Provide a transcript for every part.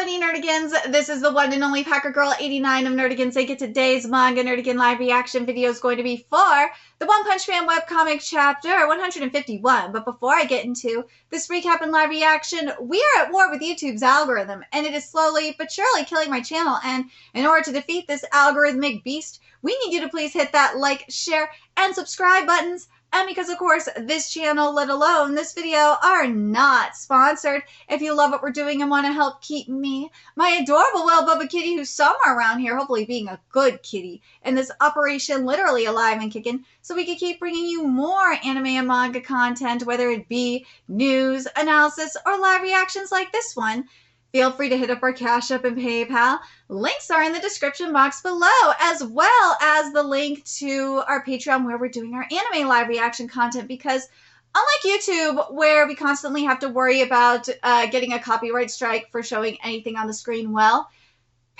Winnie Nerdigans. This is the one and only Packer Girl 89 of Nerdigans. And today's manga Nerdigan live reaction video is going to be for the One Punch Man webcomic chapter 151. But before I get into this recap and live reaction, we are at war with YouTube's algorithm, and it is slowly but surely killing my channel. And in order to defeat this algorithmic beast, we need you to please hit that like, share, and subscribe buttons. And because, of course, this channel, let alone this video, are not sponsored. If you love what we're doing and want to help keep me, my adorable Well Bubba kitty, who's somewhere around here, hopefully being a good kitty, and this operation literally alive and kicking, so we can keep bringing you more anime and manga content, whether it be news, analysis, or live reactions like this one, feel free to hit up our Cash App and PayPal. Links are in the description box below, as well as the link to our Patreon where we're doing our anime live reaction content, because unlike YouTube, where we constantly have to worry about getting a copyright strike for showing anything on the screen, well,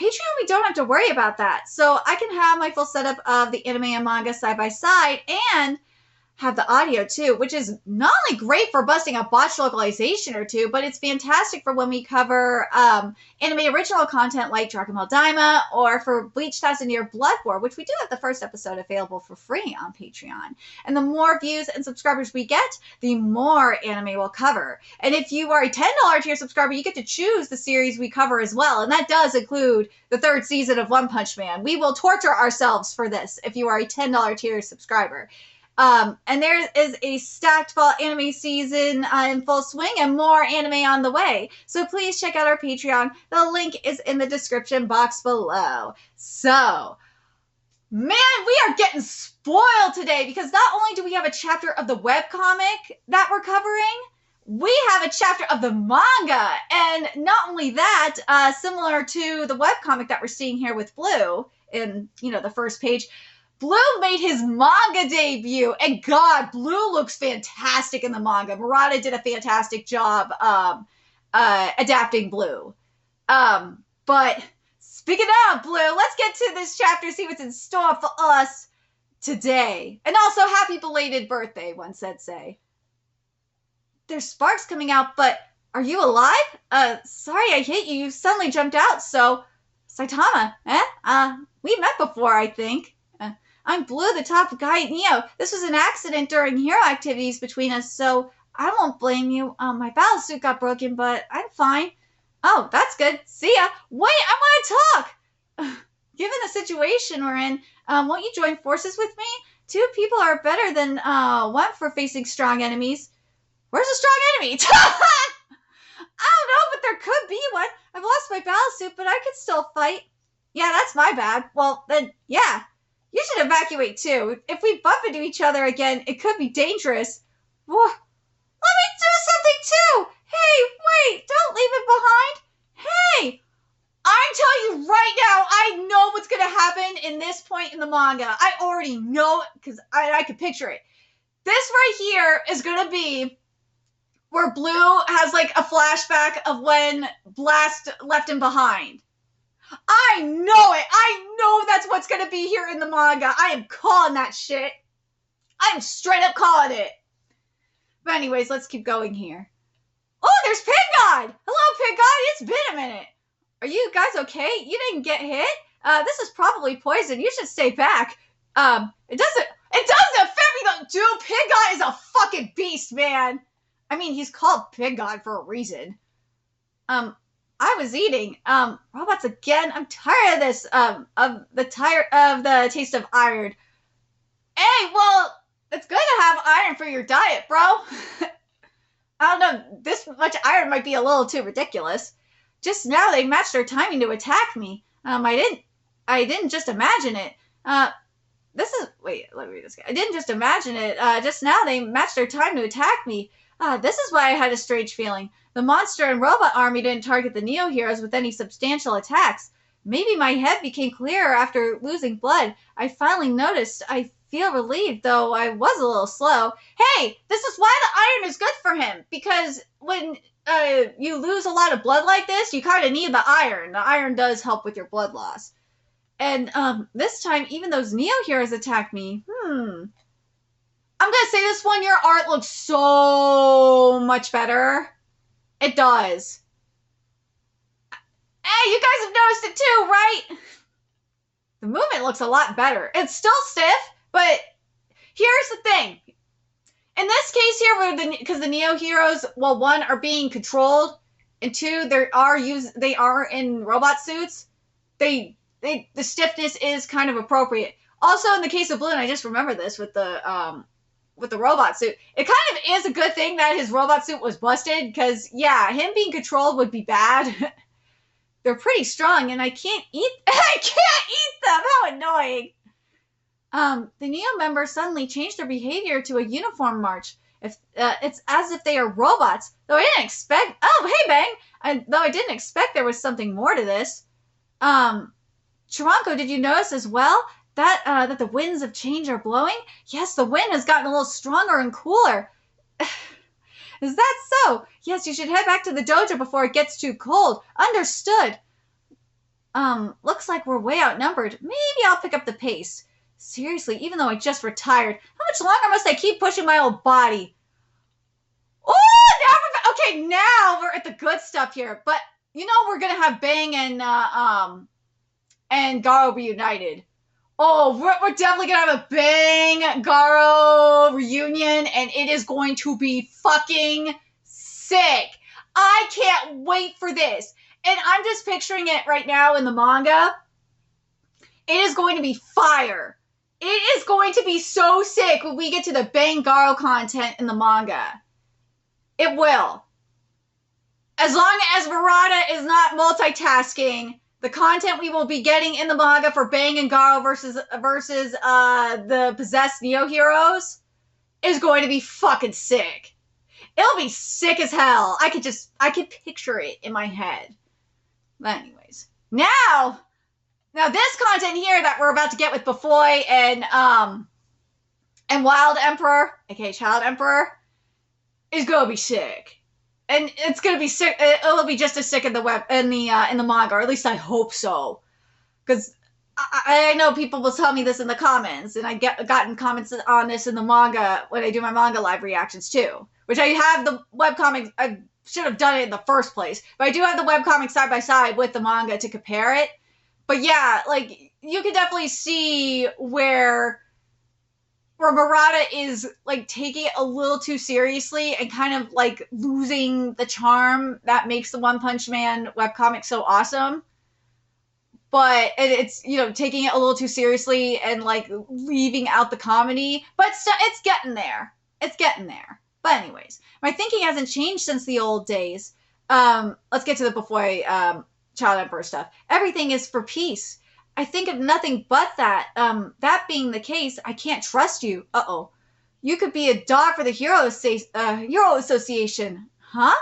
Patreon, we don't have to worry about that. So I can have my full setup of the anime and manga side by side and have the audio too, which is not only great for busting a botched localization or two, but it's fantastic for when we cover anime original content like Dragon Ball Daima, or for Bleach 1000 Year Blood War, which we do have the first episode available for free on Patreon. And the more views and subscribers we get, the more anime we'll cover. And if you are a $10 tier subscriber, you get to choose the series we cover as well, and that does include the third season of One Punch Man. We will torture ourselves for this if you are a $10 tier subscriber. And there is a stacked fall anime season in full swing and more anime on the way. So please check out our Patreon. The link is in the description box below. So, man, we are getting spoiled today, because not only do we have a chapter of the webcomic that we're covering, we have a chapter of the manga. And not only that, similar to the webcomic that we're seeing here with Blue in, the first page, Blue made his manga debut, and God, Blue looks fantastic in the manga. Murata did a fantastic job adapting Blue. But speaking of Blue, let's get to this chapter, see what's in store for us today. And also, happy belated birthday, one said say. There's sparks coming out, but are you alive? Sorry I hit you. You suddenly jumped out, so... Saitama, we met before, I think. I'm Blue, the top guy at Neo. This was an accident during hero activities between us, so I won't blame you. My battle suit got broken, but I'm fine. Oh, that's good. See ya. Wait, I want to talk. Given the situation we're in, won't you join forces with me? Two people are better than one for facing strong enemies. Where's a strong enemy? I don't know, but there could be one. I've lost my battle suit, but I could still fight. Yeah, that's my bad. Well, then, yeah. You should evacuate, too. If we bump into each other again, it could be dangerous. Well, let me do something, too. Hey, wait, don't leave it behind. Hey, I'm telling you right now, I know what's going to happen in this point in the manga. I already know it, because I could picture it. This right here is going to be where Blue has, like, a flashback of when Blast left him behind. I know it. I know that's what's going to be here in the manga. I am calling that shit. I'm straight up calling it. But anyways, let's keep going here. Oh, there's Pig God. Hello, Pig God. It's been a minute. Are you guys okay? You didn't get hit? This is probably poison. You should stay back. It doesn't affect me though. Dude, Pig God is a fucking beast, man. I mean, he's called Pig God for a reason. I was eating. Robots again. I'm tired of this. Of the taste of iron. Hey, well, it's good to have iron for your diet, bro. I don't know. This much iron might be a little too ridiculous. Just now they matched their timing to attack me. I didn't just imagine it. Wait, let me read this. I didn't just imagine it. Just now they matched their time to attack me. This is why I had a strange feeling. The monster and robot army didn't target the Neo heroes with any substantial attacks. Maybe my head became clearer after losing blood. I finally noticed. I feel relieved, though I was a little slow. Hey, this is why the iron is good for him. Because when you lose a lot of blood like this, you kind of need the iron. The iron does help with your blood loss. And this time, even those Neo heroes attacked me. I'm gonna say this one, your art looks so much better. It does. guys have noticed it too, right? The movement looks a lot better. It's still stiff, but here's the thing. In this case here, because the Neo heroes, well, one, are being controlled, and two, they are in robot suits. The stiffness is kind of appropriate. Also, in the case of Blue, and I just remember this with the robot suit, it kind of is a good thing that his robot suit was busted, because yeah, him being controlled would be bad. They're pretty strong, and I can't eat them. How annoying. The Neo members suddenly changed their behavior to a uniform march. It's as if they are robots. Though I didn't expect. Oh, hey, Bang. Though I didn't expect there was something more to this. Chiranko, did you notice as well that the winds of change are blowing? Yes, the wind has gotten a little stronger and cooler. Is that so? Yes, you should head back to the dojo before it gets too cold. Understood. Looks like we're way outnumbered. Maybe I'll pick up the pace. Seriously, even though I just retired, how much longer must I keep pushing my old body? Oh, now we're at the good stuff here. But, you know, we're going to have Bang and Garo reunited. Oh, we're definitely going to have a Bang Garo reunion, and it is going to be fucking sick. I can't wait for this. And I'm just picturing it right now in the manga. It is going to be fire. It is going to be so sick when we get to the Bang Garo content in the manga. It will. As long as Murata is not multitasking, the content we will be getting in the manga for Bang and Garo versus the possessed Neo heroes is going to be fucking sick. It'll be sick as hell. I could picture it in my head. But anyways, now this content here that we're about to get with BAFOI and Wild Emperor, aka Child Emperor, is gonna be sick. And it's gonna be sick. It'll be just as sick in the manga, or at least I hope so. Because I know people will tell me this in the comments, and I gotten comments on this in the manga when I do my manga live reactions too. Which I have the webcomic. I should have done it in the first place, but I do have the webcomic side by side with the manga to compare it. But yeah, like you can definitely see where Murata is like taking it a little too seriously and kind of like losing the charm that makes the One Punch Man webcomic so awesome. But it's, you know, taking it a little too seriously and like leaving out the comedy. But it's getting there. It's getting there. But anyways, my thinking hasn't changed since the old days. Let's get to the BAFOI Child Emperor stuff. Everything is for peace. I think of nothing but that. That being the case, I can't trust you. Uh-oh. You could be a dog for the Hero Association. Huh?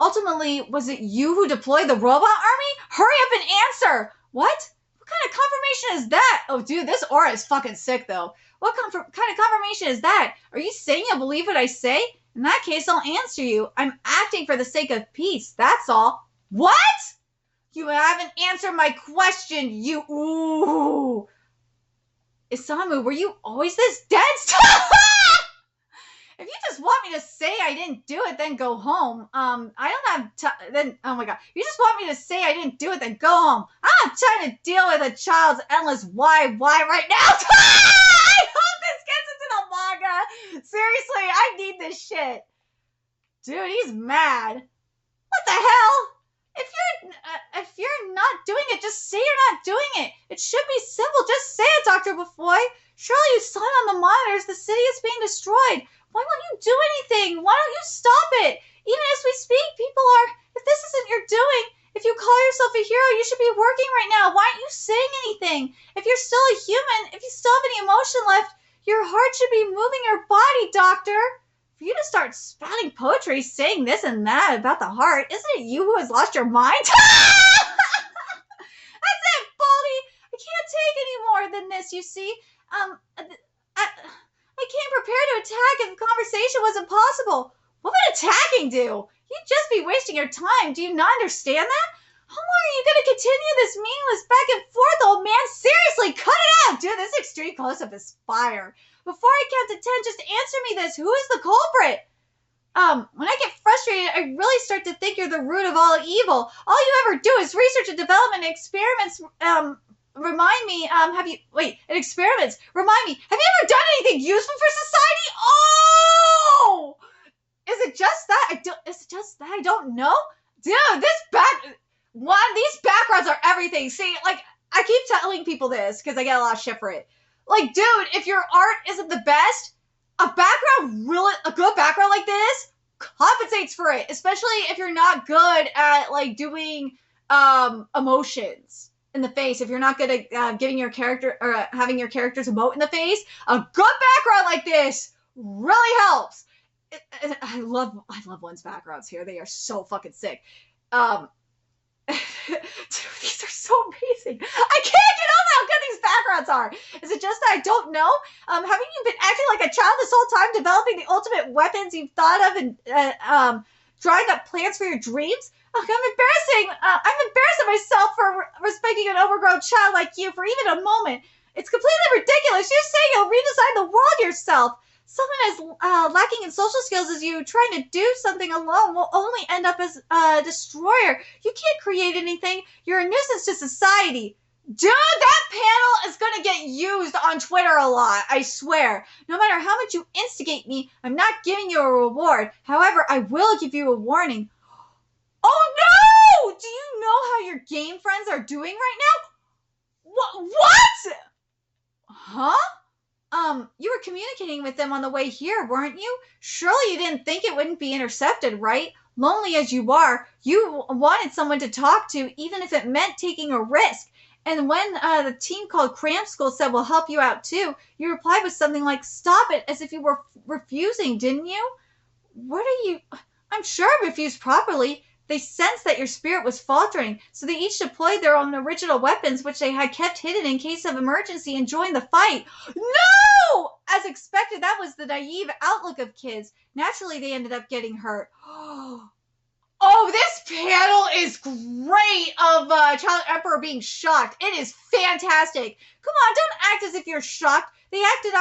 Ultimately, was it you who deployed the robot army? Hurry up and answer! What? What kind of confirmation is that? Oh, dude, this aura is fucking sick, though. What kind of confirmation is that? Are you saying you'll believe what I say? In that case, I'll answer you. I'm acting for the sake of peace, that's all. What? You haven't answered my question, you... Ooh. Isamu, were you always this dense? If you just want me to say I didn't do it, then go home. I don't have time. Then, oh my god. You just want me to say I didn't do it, then go home. I'm not trying to deal with a child's endless why right now. I hope this gets into the manga. Seriously, I need this shit. Dude, he's mad. What the hell? If you're not doing it, just say you're not doing it. It should be simple. Just say it, Dr. BAFOI. Surely you saw it on the monitors. The city is being destroyed. Why won't you do anything? Why don't you stop it? Even as we speak, people are... If this isn't your doing, if you call yourself a hero, you should be working right now. Why aren't you saying anything? If you're still a human, if you still have any emotion left, your heart should be moving your body, Doctor. For you to start spouting poetry, saying this and that about the heart, isn't it you who has lost your mind? That's it, Baldy. I can't take any more than this, you see. I came prepared to attack if the conversation was impossible. What would attacking do? You'd just be wasting your time. Do you not understand that? How long are you going to continue this meaningless back and forth, old man? Seriously, cut it out. Dude, this extreme close-up is fire. Before I count to 10, just answer me this. Who is the culprit? when I get frustrated, I really start to think you're the root of all evil. All you ever do is research and development and experiments. Remind me, experiments. Remind me, have you ever done anything useful for society? Oh! Is it just that? I don't know? Dude, these backgrounds are everything. See, like, I keep telling people this because I get a lot of shit for it. Like, dude, if your art isn't the best, a good background like this compensates for it, especially if you're not good at, like, doing emotions in the face. If you're not good at giving your character or having your characters emote in the face, a good background like this really helps. I love one's backgrounds here. They are so fucking sick. Dude, these are so amazing. I can't get over how good these backgrounds are. Is it just that I don't know? Haven't you been acting like a child this whole time, developing the ultimate weapons you've thought of and drawing up plans for your dreams? I'm embarrassing. I'm embarrassed of myself for respecting an overgrown child like you for even a moment. It's completely ridiculous. You're saying you'll redesign the world yourself. Someone as lacking in social skills as you trying to do something alone will only end up as a destroyer. You can't create anything. You're a nuisance to society. Dude, that panel is going to get used on Twitter a lot, I swear. No matter how much you instigate me, I'm not giving you a reward. However, I will give you a warning. Oh no! Do you know how your game friends are doing right now? What? Huh? You were communicating with them on the way here, weren't you? Surely you didn't think it wouldn't be intercepted, right? Lonely as you are, you wanted someone to talk to, even if it meant taking a risk. And when the team called Cramp School said, we'll help you out too, you replied with something like, stop it, as if you were refusing, didn't you? What are you... I'm sure I refused properly. They sensed that your spirit was faltering, so they each deployed their own original weapons, which they had kept hidden in case of emergency, and joined the fight. No! As expected, that was the naive outlook of kids. Naturally, they ended up getting hurt. Oh, this panel is great of Child Emperor being shocked. It is fantastic. Come on, don't act as if you're shocked. They acted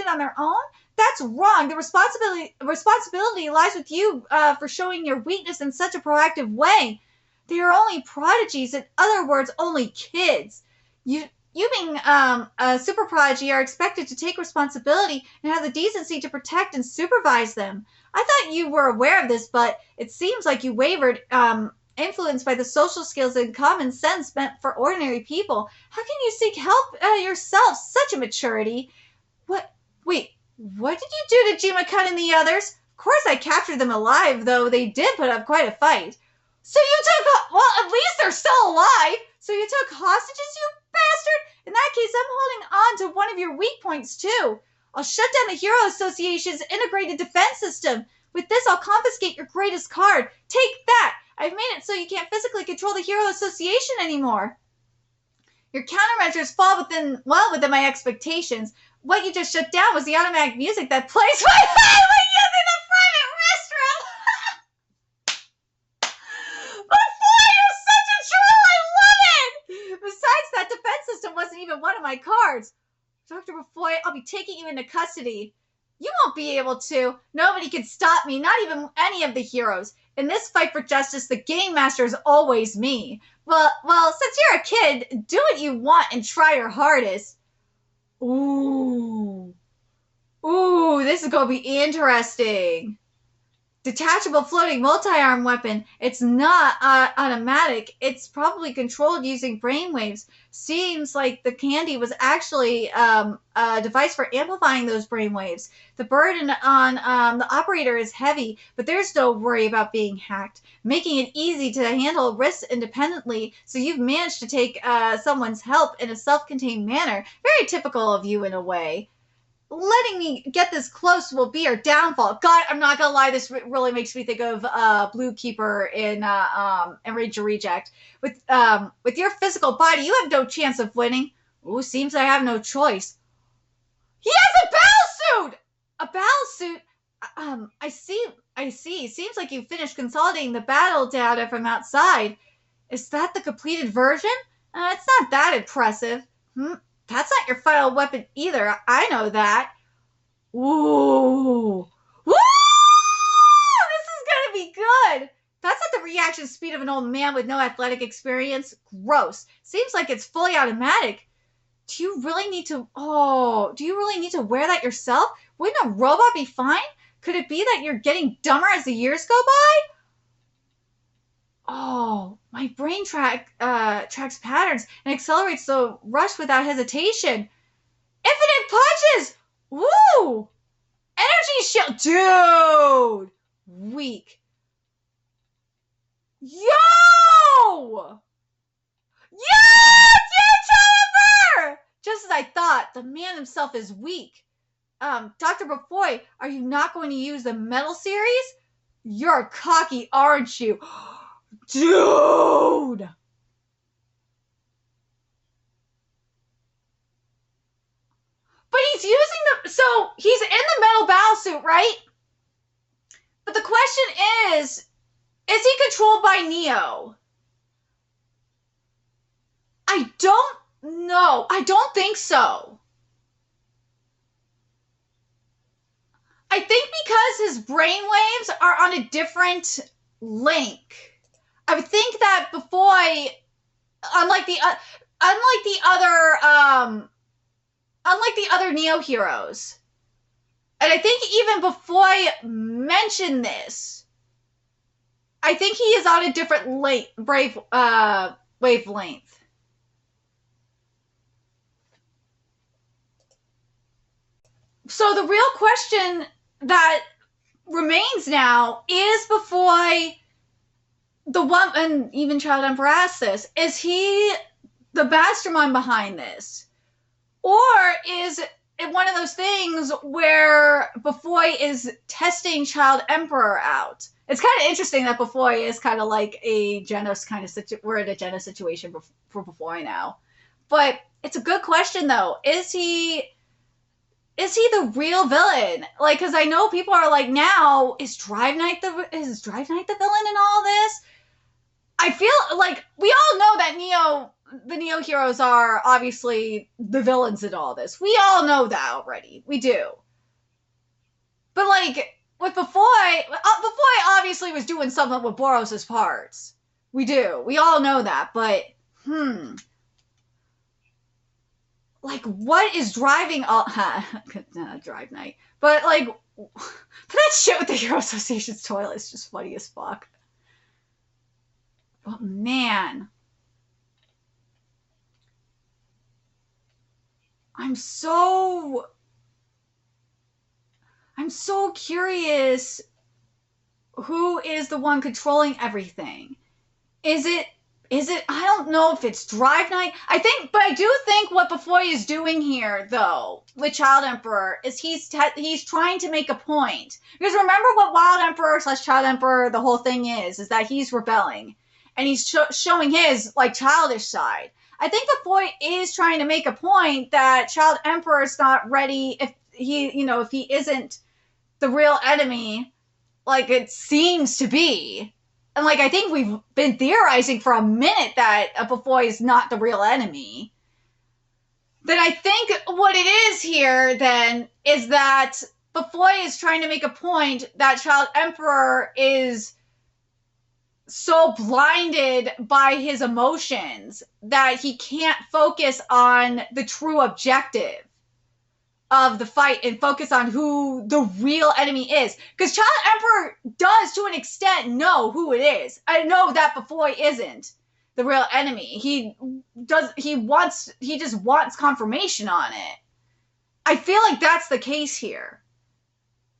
on their own. That's wrong. The responsibility lies with you for showing your weakness in such a proactive way. They are only prodigies. In other words, only kids. You being a super prodigy are expected to take responsibility and have the decency to protect and supervise them. I thought you were aware of this, but it seems like you wavered, influenced by the social skills and common sense meant for ordinary people. How can you seek help yourself? Such a maturity. What did you do to Jima-kun and the others? Of course I captured them alive, though they did put up quite a fight. So you took... Well, at least they're still alive. So you took hostages, you bastard? In that case, I'm holding on to one of your weak points, too. I'll shut down the Hero Association's integrated defense system. With this, I'll confiscate your greatest card. Take that. I've made it so you can't physically control the Hero Association anymore. Your countermeasures fall within my expectations. What you just shut down was the automatic music that plays when we use in the private restroom. BAFOI, you're such a troll. I love it. Besides, that defense system wasn't even one of my cards. Dr. BAFOI, I'll be taking you into custody. You won't be able to. Nobody can stop me, not even any of the heroes. In this fight for justice, the game master is always me. Well, since you're a kid, do what you want and try your hardest. Ooh, this is gonna be interesting. Detachable floating multi-arm weapon. It's not automatic. It's probably controlled using brainwaves. Seems like the candy was actually a device for amplifying those brainwaves. The burden on the operator is heavy, but there's no worry about being hacked, making it easy to handle risks independently. So you've managed to take someone's help in a self-contained manner. Very typical of you in a way. Letting me get this close will be our downfall. God, I'm not gonna lie, this really makes me think of Blue Keeper in Enrage or Reject. With your physical body, you have no chance of winning. Ooh, seems I have no choice. He has a battle suit! A battle suit? I see. Seems like you finished consolidating the battle data from outside. Is that the completed version? It's not that impressive. That's not your final weapon either. I know that. Ooh. Woo! That's at the reaction speed of an old man with no athletic experience. Gross. Seems like it's fully automatic. Do you really need to wear that yourself? Wouldn't a robot be fine? Could it be that you're getting dumber as the years go by? Oh, my brain tracks patterns and accelerates the rush without hesitation. Infinite punches! Woo! Energy shield! Dude! Weak. Yo! Yes! Jennifer! Just as I thought, the man himself is weak. Dr. BAFOI, are you not going to use the metal series? You're cocky, aren't you? Dude! But he's using so he's in the metal battle suit, right? But the question is he controlled by Neo? I don't know. I don't think so. I think because his brainwaves are on a different link. I would think that BAFOI, unlike the other Neo heroes, and I think even BAFOI mentioned this, I think he is on a different wavelength. So the real question that remains now is BAFOI the one, and even Child Emperor asked this, is he the mastermind behind this? Or is it one of those things where BAFOI is testing Child Emperor out? It's kind of interesting that BAFOI is kind of like a Genos kind of we're in a Genos situation for BAFOI now. But it's a good question though. Is he the real villain? Like, because I know people are like, now is Drive Knight the villain in all this? I feel like we all know that the Neo heroes are obviously the villains in all this. We all know that already. We do. But like with BAFOI obviously was doing something with Boros' parts. We do. We all know that. But like, what is driving all Drive Knight? But like, that shit with the Hero Association's toilet is just funny as fuck. But man, I'm so curious who is the one controlling everything. Is it I don't know if it's Drive Knight. But I do think what BAFOI is doing here, though, with Child Emperor, is he's trying to make a point. Because remember what Wild Emperor / Child Emperor, the whole thing is that he's rebelling. And he's showing his, like, childish side. I think BAFOI is trying to make a point that Child Emperor is not ready if he isn't the real enemy, like it seems to be. And, like, I think we've been theorizing for a minute that BAFOI is not the real enemy. Then I think what it is here, then, is that BAFOI is trying to make a point that Child Emperor is so blinded by his emotions that he can't focus on the true objective of the fight and focus on who the real enemy is. Because Child Emperor does, to an extent, know who it is. I know that BAFOI isn't the real enemy. He just wants confirmation on it. I feel like that's the case here.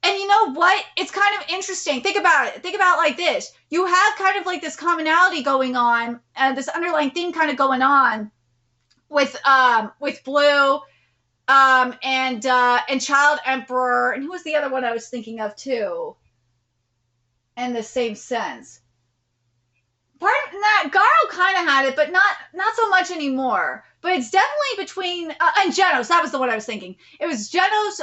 And you know what? It's kind of interesting. Think about it. Think about it like this. You have kind of like this commonality going on, this underlying theme kind of going on with Blue, and Child Emperor, and who was the other one I was thinking of too? In the same sense. Garo kind of had it, but not so much anymore. But it's definitely between and Genos. That was the one I was thinking. It was Genos,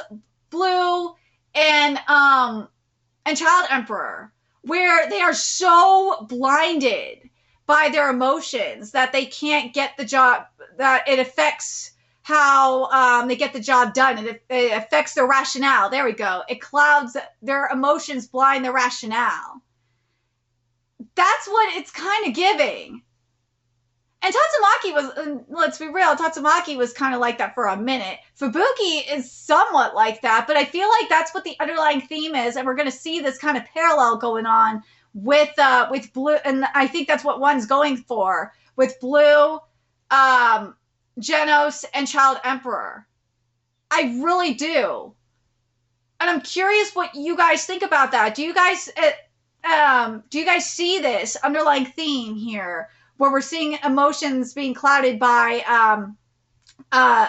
Blue, and Child Emperor, where they are so blinded by their emotions that they can't get the job, that it affects how they get the job done. It affects their rationale. There we go. It clouds their emotions, blind their rationale. That's what it's kind of giving. And Tatsumaki was, let's be real, Tatsumaki was kind of like that for a minute. Fubuki is somewhat like that, but I feel like that's what the underlying theme is, and we're going to see this kind of parallel going on with Blue, and I think that's what one's going for, with Blue, Genos, and Child Emperor. I really do. And I'm curious what you guys think about that. Do you guys see this underlying theme here, where we're seeing emotions being clouded by,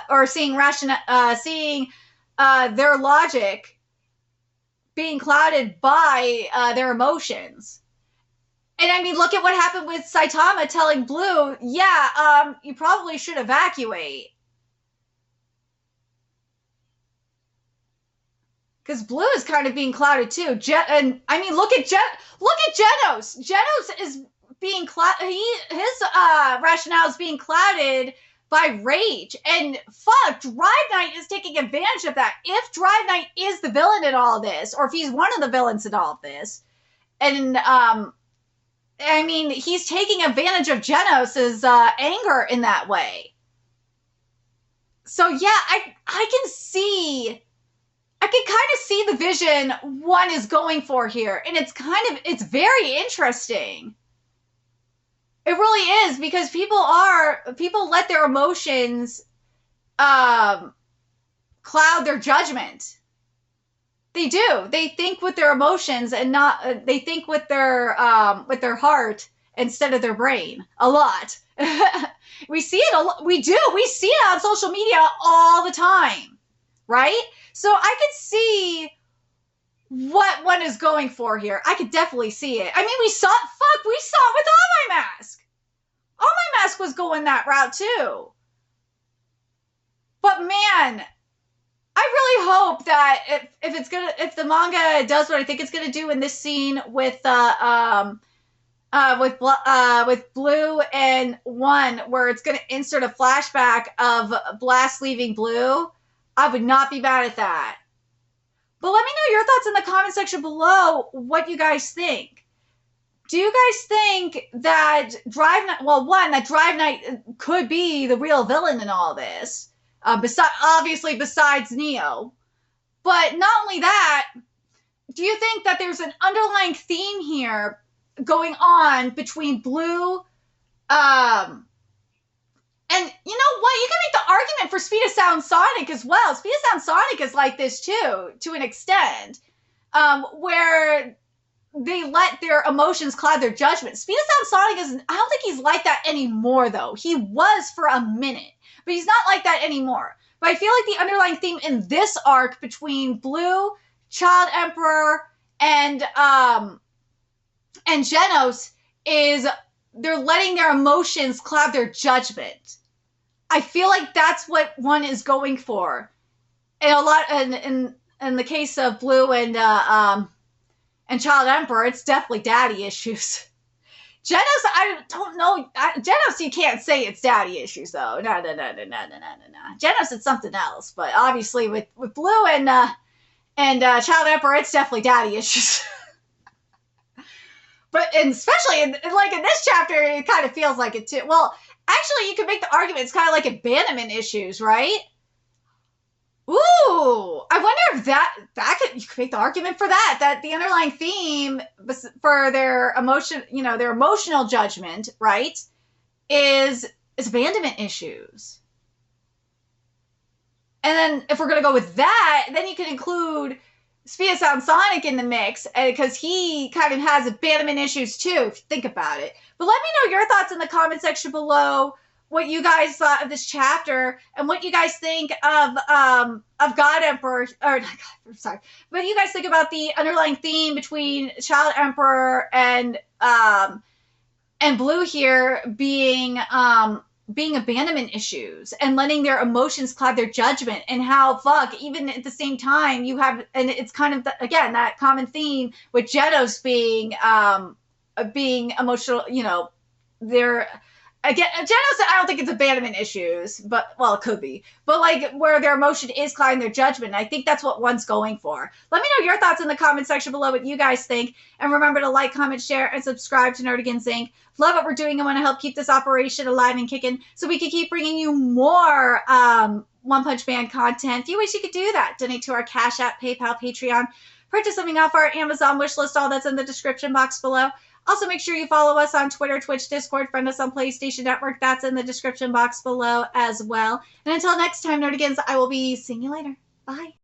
or seeing their logic being clouded by their emotions? And I mean, look at what happened with Saitama telling Blue, yeah, you probably should evacuate. Because Blue is kind of being clouded too. And I mean, look at Genos. Genos is being his rationale is being clouded by rage. And fuck, Drive Knight is taking advantage of that. If Drive Knight is the villain in all this, or if he's one of the villains in all of this, and I mean, he's taking advantage of Genos's anger in that way. So yeah, I can kind of see the vision one is going for here. And it's very interesting. It really is, because people let their emotions cloud their judgment. They do. They think with their emotions and not, they think with their heart instead of their brain a lot. We see it a lot. We do. We see it on social media all the time, right? So I could see what one is going for here. I could definitely see it. I mean, we saw it with All My Mask. All My Mask was going that route too. But man, I really hope that if the manga does what I think it's gonna do in this scene with Blue and One, where it's gonna insert a flashback of Blast leaving Blue, I would not be mad at that. But let me know your thoughts in the comment section below, what you guys think. Do you guys think that Drive Knight could be the real villain in all this? Besides Neo. But not only that, do you think that there's an underlying theme here going on between Blue, and you know what? You can make the argument for Speed of Sound Sonic as well. Speed of Sound Sonic is like this too, to an extent, where they let their emotions cloud their judgment. Speed of Sound Sonic I don't think he's like that anymore, though. He was for a minute, but he's not like that anymore. But I feel like the underlying theme in this arc between Blue, Child Emperor, and Genos is they're letting their emotions cloud their judgment. I feel like that's what one is going for. And in the case of Blue and Child Emperor, it's definitely daddy issues. Genos, I don't know. Genos, you can't say it's daddy issues, though. No. Genos, it's something else. But obviously, with Blue and Child Emperor, it's definitely daddy issues. And especially in this chapter, it kind of feels like it too. Well, actually, you could make the argument it's kind of like abandonment issues, right? Ooh, I wonder if you could make the argument for that the underlying theme for their emotional judgment, right, is abandonment issues. And then if we're going to go with that, then you could include Speed of Sound Sonic in the mix, because he kind of has abandonment issues too, if you think about it. But let me know your thoughts in the comment section below, what you guys thought of this chapter, and what you guys think of God Emperor, or not God, sorry, what you guys think about the underlying theme between Child Emperor and Blue here being abandonment issues and letting their emotions cloud their judgment, and how even at the same time you have, and it's kind of again that common theme with Genos being emotional, again, genocide, I don't think it's abandonment issues, but, well, it could be. But, like, where their emotion is clouding their judgment. I think that's what one's going for. Let me know your thoughts in the comment section below, what you guys think. And remember to like, comment, share, and subscribe to Nerdigans Inc. Love what we're doing and want to help keep this operation alive and kicking so we can keep bringing you more One Punch Man content. If you wish you could do that, donate to our Cash App, PayPal, Patreon, purchase something off our Amazon wish list, all that's in the description box below. Also, make sure you follow us on Twitter, Twitch, Discord, friend us on PlayStation Network. That's in the description box below as well. And until next time, Nerdigans, I will be seeing you later. Bye.